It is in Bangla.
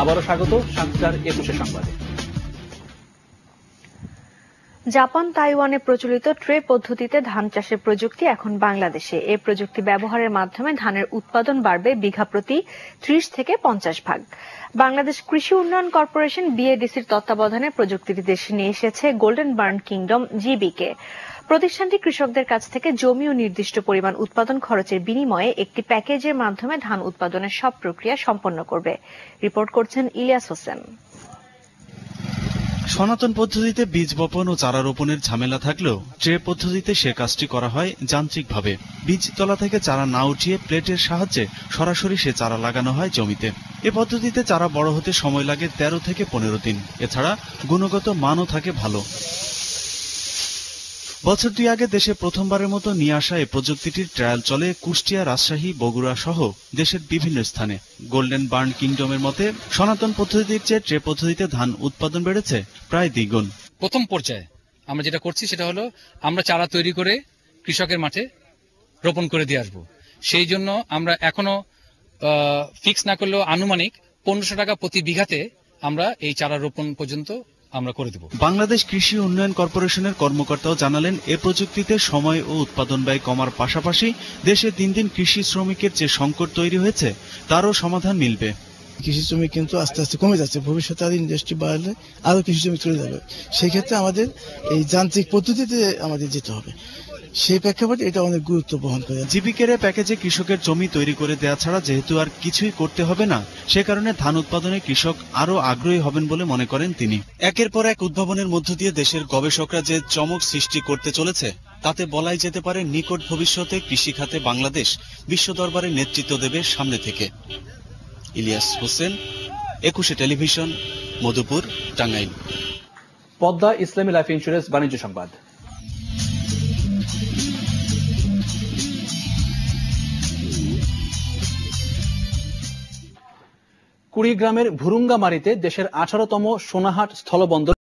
আবারও স্বাগত ৭:২১ সংবাদে। জাপান তাইওয়ানে প্রচলিত ট্রে পদ্ধতিতে ধান চাষের প্রযুক্তি এখন বাংলাদেশে। এই প্রযুক্তি ব্যবহারের মাধ্যমে ধানের উৎপাদন বাড়বে বিঘা প্রতি ৩০ থেকে ৫০ ভাগ। বাংলাদেশ কৃষি উন্নয়ন কর্পোরেশন বিএডিসির তত্ত্বাবধানে প্রযুক্তিটি দেশে নিয়ে এসেছে গোল্ডেন বার্ন কিংডম জিবিকে। প্রতিষ্ঠানটি কৃষকদের কাছ থেকে জমি ও নির্দিষ্ট পরিমাণ উৎপাদন খরচের বিনিময়ে একটি প্যাকেজের মাধ্যমে ধান উৎপাদনের সব প্রক্রিয়া সম্পন্ন করবে। রিপোর্ট করছেন ইলিয়াস হোসেন। সনাতন পদ্ধতিতে বীজ বপন ও চারা রোপণের ঝামেলা থাকলেও ট্রে পদ্ধতিতে সে কাজটি করা হয় যান্ত্রিকভাবে। বীজতলা থেকে চারা না উঠিয়ে প্লেটের সাহায্যে সরাসরি সে চারা লাগানো হয় জমিতে। এ পদ্ধতিতে চারা বড় হতে সময় লাগে ১৩ থেকে ১৫ দিন। এছাড়া গুণগত মানও থাকে ভালো। বছর ২ আগে দেশে প্রথমবারের মতো নিয়ে আসা এই প্রযুক্তিটির ট্রায়াল চলে কুষ্টিয়া, রাজশাহী, বগুড়া সহ দেশের বিভিন্ন স্থানে। গোল্ডেন বার্ন কিংডমের মতে সনাতন পদ্ধতির চেয়ে ট্রে পদ্ধতিতে ধান উৎপাদন বেড়েছে প্রায় দ্বিগুণ। প্রথম পর্যায়ে আমরা যেটা করছি সেটা হলো আমরা চারা তৈরি করে কৃষকের মাঠে রোপণ করে দিয়ে আসবো। সেই জন্য আমরা এখনো ফিক্স না করলেও আনুমানিক ১৫০০ টাকা প্রতি বিঘাতে আমরা এই চারা রোপণ পর্যন্ত আমরা করে দেব। বাংলাদেশ কৃষি উন্নয়ন কর্পোরেশনের কর্মকর্তাও জানালেন, এ প্রযুক্তিতে সময় ও উৎপাদন ব্যয় কমার পাশাপাশি দেশে দিন দিন কৃষি শ্রমিকের যে সংকট তৈরি হয়েছে তারও সমাধান মিলবে। কৃষি শ্রমিক কিন্তু আস্তে আস্তে কমে যাচ্ছে। ভবিষ্যতে আর ইন্ডাস্ট্রি বাড়লে আরো কৃষি শ্রমিক চলে যাবে। সেই ক্ষেত্রে আমাদের এই যান্ত্রিক পদ্ধতিতে আমাদের যেতে হবে। সেই প্রেক্ষাপটে এটা অনেক গুরুত্ব বহন করে। জিবিকের প্যাকেজে কৃষকের জমি তৈরি করে দেওয়া ছাড়া যেহেতু আর কিছুই করতে হবে না, সে কারণে ধান উৎপাদনে কৃষক আরো আগ্রহী হবেন বলে মনে করেন তিনি। একের পর এক উদ্ভাবনের মধ্য দিয়ে দেশের গবেষকরা যে চমক সৃষ্টি করতে চলেছে তাতে বলাই যেতে পারে নিকট ভবিষ্যতে কৃষি খাতে বাংলাদেশ বিশ্ব দরবারে নেতৃত্ব দেবে সামনে থেকে। ইলিয়াস হোসেন, ২১ টেলিভিশন, মধুপুর, টাঙ্গাইল। পদ্মা ইসলামী লাইফ ইন্স্যুরেন্স বাণিজ্য সংবাদ। কুড়িগ্রামের ভুরুঙ্গামারীতে দেশের ১৮তম সোনাহাট স্থলবন্দর